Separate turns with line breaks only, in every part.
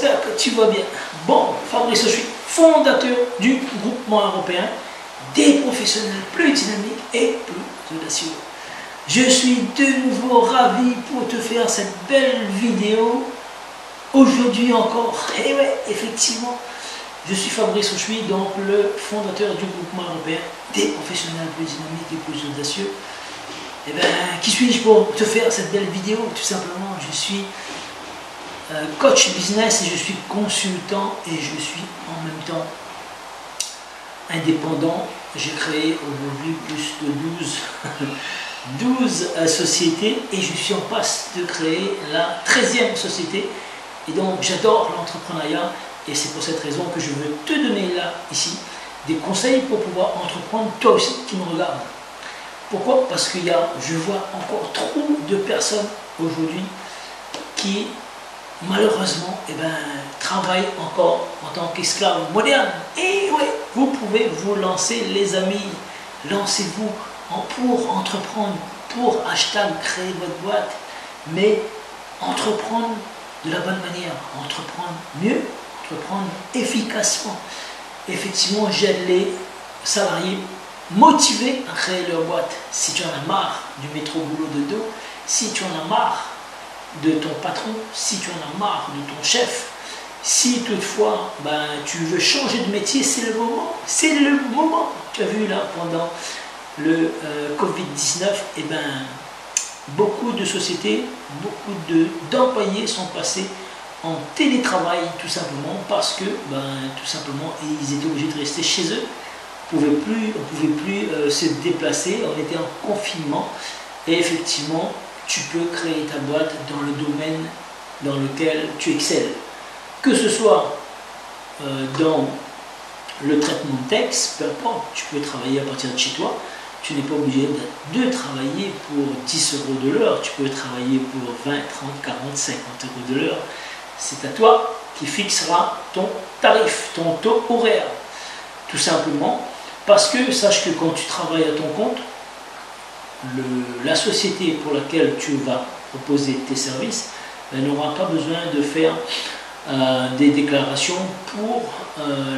j'espère que tu vas bien. Bon, Fabrice, je suis fondateur du groupement européen des professionnels plus dynamiques et plus audacieux. Je suis de nouveau ravi pour te faire cette belle vidéo. Aujourd'hui encore, et ouais, effectivement, je suis Fabrice Auchuy, donc le fondateur du groupement européen des professionnels plus dynamiques et plus audacieux. Et bien, qui suis-je pour te faire cette belle vidéo? Tout simplement, je suis coach business et je suis consultant et je suis en même temps indépendant. J'ai créé aujourd'hui plus de 12 sociétés et je suis en passe de créer la 13e société. Et donc j'adore l'entrepreneuriat et c'est pour cette raison que je veux te donner là, ici, des conseils pour pouvoir entreprendre toi aussi qui me regarde. Pourquoi? Parce que je vois encore trop de personnes aujourd'hui qui malheureusement travaillent encore en tant qu'esclaves modernes. Et oui, vous pouvez vous lancer les amis, lancez-vous pour entreprendre, pour créer votre boîte, mais entreprendre de la bonne manière, entreprendre mieux, entreprendre efficacement. Effectivement, j'aide les salariés motivés à créer leur boîte. Si tu en as marre du métro boulot de dos, si tu en as marre de ton patron, si tu en as marre de ton chef, si toutefois tu veux changer de métier, c'est le moment. C'est le moment. Tu as vu là pendant le Covid-19, beaucoup de sociétés, beaucoup d'employés sont passés en télétravail tout simplement parce que tout simplement ils étaient obligés de rester chez eux. On ne pouvait plus se déplacer, on était en confinement et effectivement tu peux créer ta boîte dans le domaine dans lequel tu excelles. Que ce soit dans le traitement de texte, peu importe, tu peux travailler à partir de chez toi. Tu n'es pas obligé de travailler pour 10 € de l'heure, tu peux travailler pour 20, 30, 40, 50 € de l'heure. C'est à toi qui fixera ton tarif, ton taux horaire. Tout simplement parce que sache que quand tu travailles à ton compte, la société pour laquelle tu vas proposer tes services n'aura pas besoin de faire des déclarations pour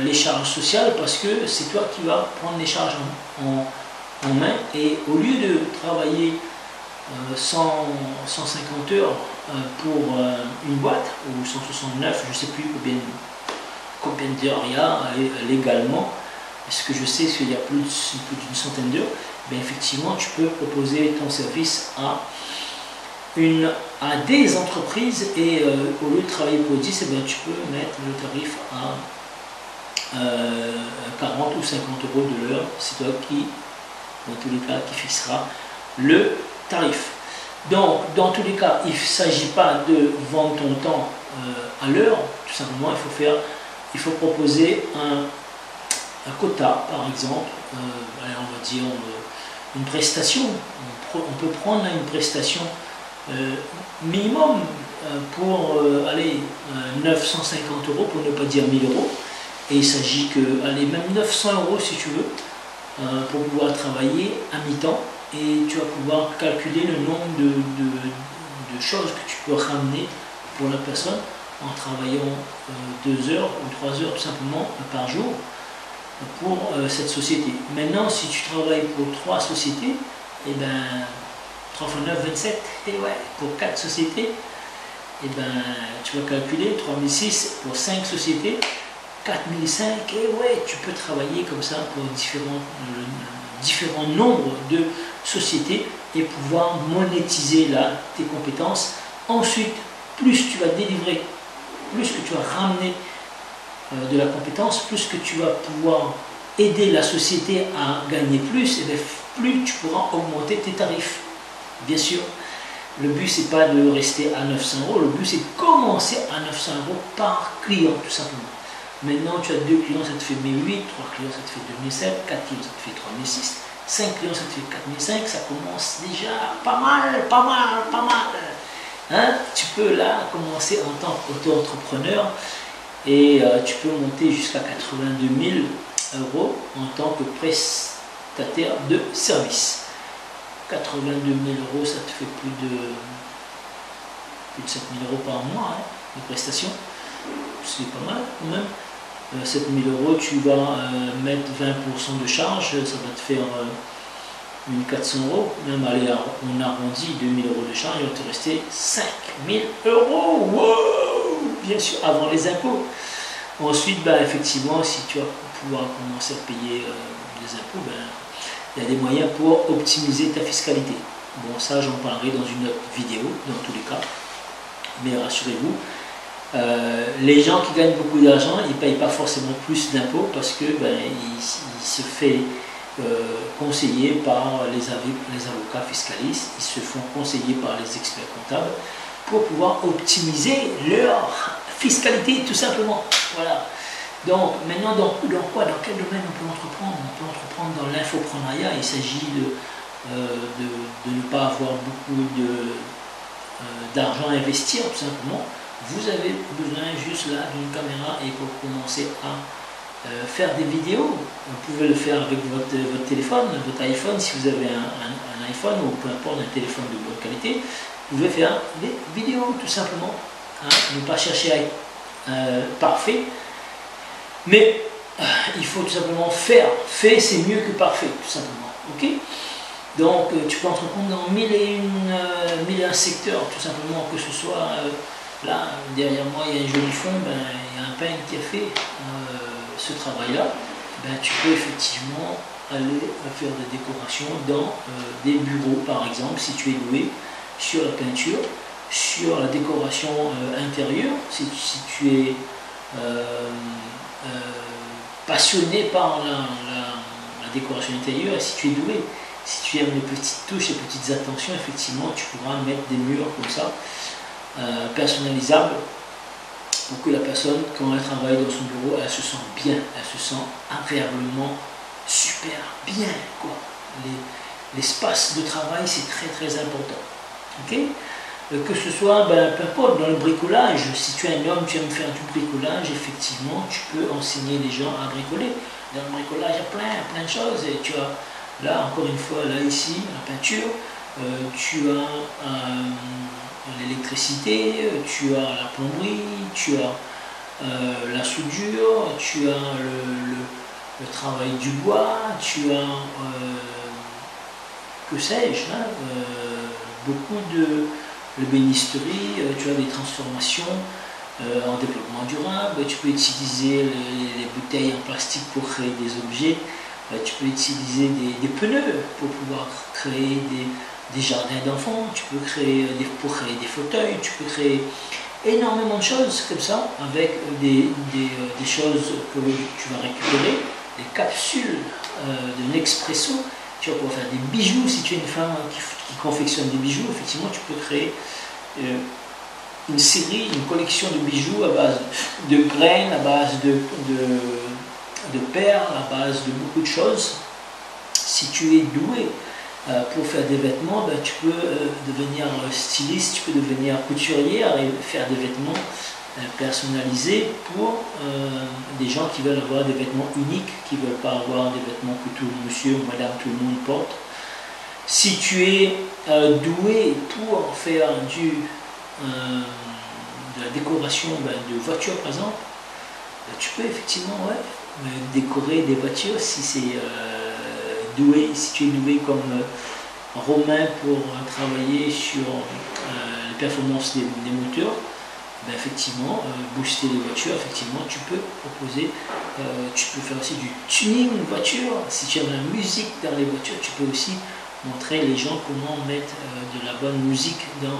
les charges sociales parce que c'est toi qui vas prendre les charges en main et au lieu de travailler 150 heures pour une boîte ou 169, je ne sais plus combien d'heures il y a légalement, parce que je sais qu'il y a plus d'une centaine d'heures, effectivement tu peux proposer ton service à des entreprises et au lieu de travailler pour 10, tu peux mettre le tarif à 40 ou 50 € de l'heure. C'est toi qui, dans tous les cas, qui fixera le tarif. Donc, dans tous les cas, il ne s'agit pas de vendre ton temps à l'heure. Tout simplement, il faut proposer un quota, par exemple, on va dire une prestation. On peut prendre une prestation minimum pour 950 € pour ne pas dire 1000 €. Et il s'agit que, même 900 € si tu veux, pour pouvoir travailler à mi-temps. Et tu vas pouvoir calculer le nombre de choses que tu peux ramener pour la personne en travaillant 2 heures ou 3 heures tout simplement par jour pour cette société. Maintenant, si tu travailles pour 3 sociétés, 3 x 9, 27, et ouais, pour 4 sociétés, tu vas calculer 3006 pour 5 sociétés, 4005, et ouais, tu peux travailler comme ça pour différents nombres de sociétés et pouvoir monétiser là tes compétences. Ensuite, plus tu vas délivrer, plus que tu vas ramener de la compétence, plus que tu vas pouvoir aider la société à gagner plus, et plus tu pourras augmenter tes tarifs. Bien sûr, le but c'est pas de rester à 900 €, le but c'est de commencer à 900 € par client tout simplement. Maintenant tu as 2 clients, ça te fait 1008, 3 clients ça te fait 2007, 4 clients ça te fait 3006, 5 clients ça te fait 4005, ça commence déjà pas mal. Hein? Tu peux là commencer en tant qu'auto-entrepreneur et tu peux monter jusqu'à 82 000 € en tant que prestataire de service. 82 000 €, ça te fait plus de 7 000 € par mois de prestations. c'est pas mal quand même. 7000 €, tu vas mettre 20% de charge, ça va te faire 1400 €. Même allez, on arrondit 2000 € de charge, il va te rester 5000 €. Wow, bien sûr, avant les impôts. Ensuite, ben, effectivement, si tu vas pouvoir commencer à payer des impôts, ben, il y a des moyens pour optimiser ta fiscalité. Bon, ça, j'en parlerai dans une autre vidéo, dans tous les cas. Mais rassurez-vous, les gens qui gagnent beaucoup d'argent, ils ne payent pas forcément plus d'impôts parce que ben, il se fait conseiller par les avocats fiscalistes, ils se font conseiller par les experts comptables pour pouvoir optimiser leur fiscalité, tout simplement. Voilà. Donc, maintenant, dans quel domaine on peut entreprendre? On peut entreprendre dans l'infoprenariat. Il s'agit de ne pas avoir beaucoup d'argent à investir, tout simplement. Vous avez besoin juste là d'une caméra et pour commencer à faire des vidéos. Vous pouvez le faire avec votre téléphone, votre iPhone, si vous avez un iPhone ou peu importe, un téléphone de bonne qualité. Vous pouvez faire des vidéos, tout simplement. Hein, ne pas chercher à être parfait. Mais il faut tout simplement faire. Fait, c'est mieux que parfait, tout simplement. Ok? Donc, tu peux entreprendre dans 1001 secteurs, tout simplement, que ce soit là, derrière moi, il y a un joli fond, ben, il y a un peintre qui a fait ce travail-là. Ben, tu peux effectivement aller faire des décorations dans des bureaux, par exemple, si tu es doué sur la peinture, sur la décoration intérieure, si tu es passionné par la décoration intérieure, et si tu es doué, si tu aimes les petites touches, les petites attentions, effectivement, tu pourras mettre des murs comme ça, personnalisables, pour que la personne, quand elle travaille dans son bureau, elle se sent bien, elle se sent agréablement super bien, quoi. L'espace de travail, c'est très très important. Ok? Que ce soit, ben, peu importe, dans le bricolage, si tu es un homme, tu aimes faire du bricolage, effectivement, tu peux enseigner les gens à bricoler. Dans le bricolage, il y a plein de choses. Et tu as, là, encore une fois, là, ici, la peinture, tu as l'électricité, tu as la plomberie, tu as la soudure, tu as le travail du bois, tu as, que sais-je, hein, beaucoup de l'ébénisterie, tu as des transformations en développement durable, tu peux utiliser les bouteilles en plastique pour créer des objets, tu peux utiliser des pneus pour pouvoir créer des jardins d'enfants, tu peux créer pour créer des fauteuils, tu peux créer énormément de choses comme ça, avec des choses que tu vas récupérer, des capsules de Nespresso. Tu vas pouvoir faire des bijoux. Si tu es une femme qui confectionne des bijoux, effectivement, tu peux créer une série, une collection de bijoux à base de graines, à base de perles, à base de beaucoup de choses. Si tu es doué pour faire des vêtements, ben, tu peux devenir styliste, tu peux devenir couturière et faire des vêtements personnalisés pour des gens qui veulent avoir des vêtements uniques, qui ne veulent pas avoir des vêtements que tout monsieur ou madame, tout le monde porte. Si tu es doué pour faire de la décoration de voitures par exemple, tu peux effectivement décorer des voitures si c'est doué, si tu es doué comme Romain pour travailler sur les performances des moteurs. Ben effectivement, booster les voitures, effectivement, tu peux proposer, tu peux faire aussi du tuning de voiture. Si tu aimes la musique dans les voitures, tu peux aussi montrer les gens comment mettre de la bonne musique dans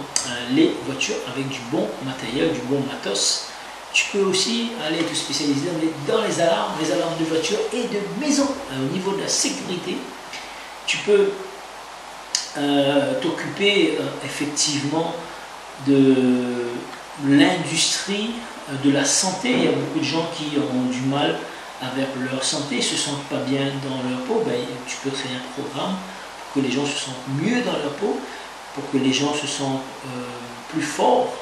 les voitures avec du bon matériel, du bon matos. Tu peux aussi aller te spécialiser dans les alarmes de voiture et de maison. Au niveau de la sécurité, tu peux t'occuper effectivement de l'industrie de la santé. Il y a beaucoup de gens qui ont du mal avec leur santé, ne se sentent pas bien dans leur peau. Ben, tu peux créer un programme pour que les gens se sentent mieux dans leur peau, pour que les gens se sentent plus forts,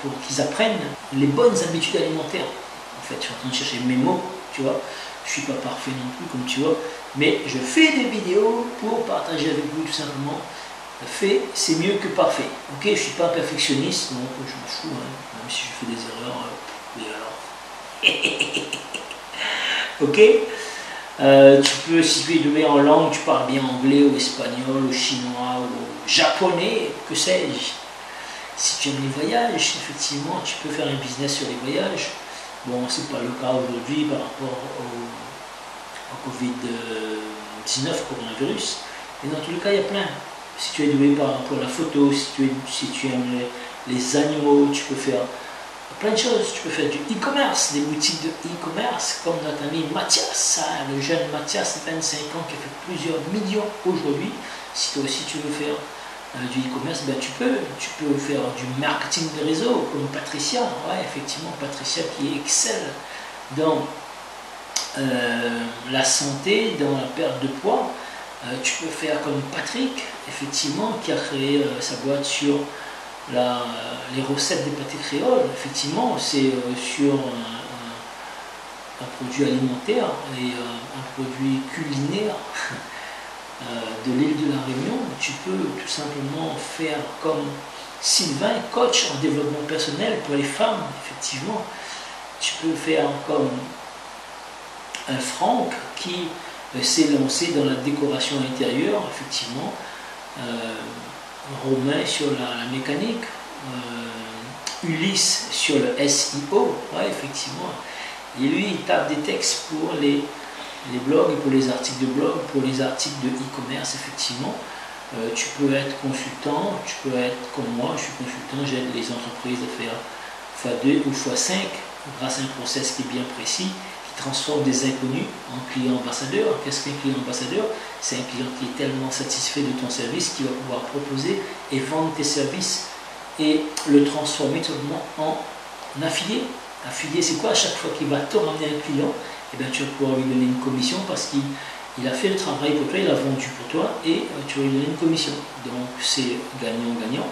pour qu'ils apprennent les bonnes habitudes alimentaires. En fait, je suis en train de chercher mes mots, tu vois. Je ne suis pas parfait non plus, comme tu vois, mais je fais des vidéos pour partager avec vous tout simplement. Fait, c'est mieux que parfait. Ok, je ne suis pas perfectionniste, donc je m'en fous, hein. Même si je fais des erreurs, Oui, alors. Ok. Tu peux, si tu es doué en langue, tu parles bien anglais ou espagnol ou chinois ou japonais, que sais-je. Si tu aimes les voyages, effectivement, tu peux faire un business sur les voyages. Bon, c'est pas le cas aujourd'hui par rapport au Covid-19, coronavirus. Mais dans tous les cas, il y a plein. Si tu es doué pour la photo, si tu aimes les animaux, tu peux faire plein de choses. Tu peux faire du e-commerce, des boutiques de e-commerce, comme notre ami Mathias, le jeune Mathias de 25 ans qui a fait plusieurs millions aujourd'hui. Si toi aussi tu veux faire du e-commerce, ben tu peux faire du marketing de réseau, comme Patricia. Ouais, effectivement, Patricia qui excelle dans la santé, dans la perte de poids. Tu peux faire comme Patrick, effectivement, qui a créé sa boîte sur les recettes des pâtés créoles. Effectivement, c'est sur un produit alimentaire et un produit culinaire de l'île de la Réunion. Tu peux tout simplement faire comme Sylvain, coach en développement personnel pour les femmes, effectivement. Tu peux faire comme un Franck qui s'est lancé dans la décoration intérieure, effectivement. Romain sur la mécanique, Ulysse sur le SEO, ouais, effectivement. Et lui, il tape des textes pour les blogs, pour les articles de blog, pour les articles de e-commerce, effectivement. Tu peux être consultant, tu peux être comme moi, je suis consultant, j'aide les entreprises à faire x2 ou x5 grâce à un process qui est bien précis, qui transforme des inconnus en clients ambassadeurs. Qu'est-ce qu'un client ambassadeur? C'est un client qui est tellement satisfait de ton service qu'il va pouvoir proposer et vendre tes services et le transformer totalement en affilié. Affilié, c'est quoi? À chaque fois qu'il va te ramener un client, eh bien, tu vas pouvoir lui donner une commission parce qu'il a fait le travail pour toi, il a vendu pour toi et tu vas lui donner une commission. Donc c'est gagnant-gagnant.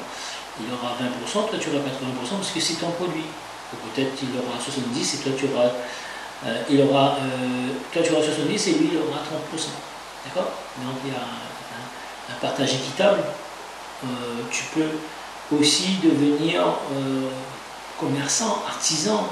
Il aura 20%, toi tu auras 80% parce que c'est ton produit. Peut-être qu'il aura 70 et toi tu auras toi tu auras 70 et lui il aura 30%. D'accord? Donc il y a un partage équitable. Tu peux aussi devenir commerçant, artisan,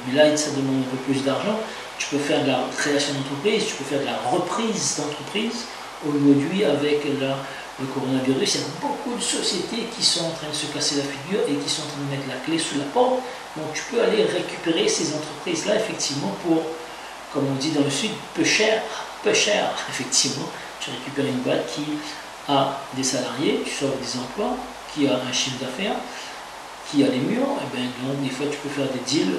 mais là ça demande un peu plus d'argent. Tu peux faire de la création d'entreprise, tu peux faire de la reprise d'entreprise. Aujourd'hui, avec le coronavirus, il y a beaucoup de sociétés qui sont en train de se casser la figure et qui sont en train de mettre la clé sous la porte. Donc tu peux aller récupérer ces entreprises-là, effectivement, pour, comme on dit dans le sud, peu cher, effectivement. Tu récupères une boîte qui a des salariés, tu sauves des emplois, qui a un chiffre d'affaires, qui a les murs, et bien, donc des fois tu peux faire des deals,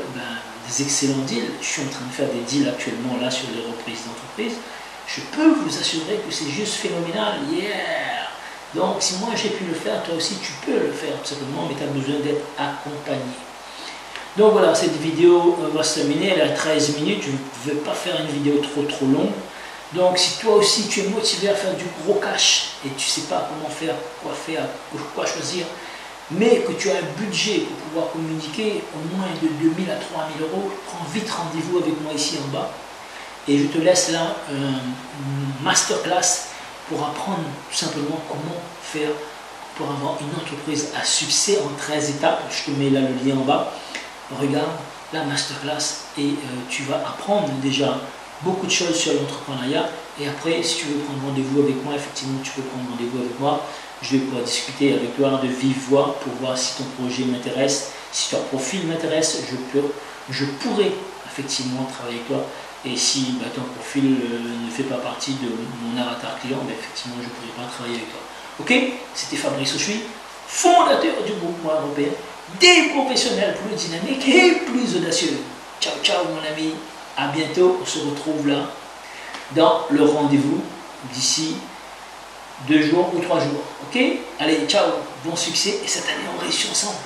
des excellents deals. Je suis en train de faire des deals actuellement là sur les reprises d'entreprise. Je peux vous assurer que c'est juste phénoménal. Yeah! Donc si moi j'ai pu le faire, toi aussi tu peux le faire tout simplement, mais tu as besoin d'être accompagné. Donc voilà, cette vidéo va se terminer, elle est à 13 minutes, je ne vais pas faire une vidéo trop longue. Donc si toi aussi tu es motivé à faire du gros cash et tu ne sais pas comment faire, quoi choisir, mais que tu as un budget pour pouvoir communiquer au moins de 2000 à 3000 euros, prends vite rendez-vous avec moi ici en bas. Et je te laisse là une masterclass pour apprendre tout simplement comment faire pour avoir une entreprise à succès en 13 étapes. Je te mets là le lien en bas. Regarde la masterclass et tu vas apprendre déjà beaucoup de choses sur l'entrepreneuriat. Et après, si tu veux prendre rendez-vous avec moi, effectivement, tu peux prendre rendez-vous avec moi. Je vais pouvoir discuter avec toi de vive voix pour voir si ton projet m'intéresse, si ton profil m'intéresse. Je pourrais effectivement travailler avec toi. Et si ton profil ne fait pas partie de mon avatar client, effectivement, je ne pourrai pas travailler avec toi. Ok? C'était Fabrice Auchuy, fondateur du groupement européen des professionnels plus dynamiques et plus audacieux. Ciao, ciao mon ami. À bientôt. On se retrouve là dans le rendez-vous d'ici 2 jours ou 3 jours. Ok? Allez, ciao. Bon succès. Et cette année, on réussit ensemble.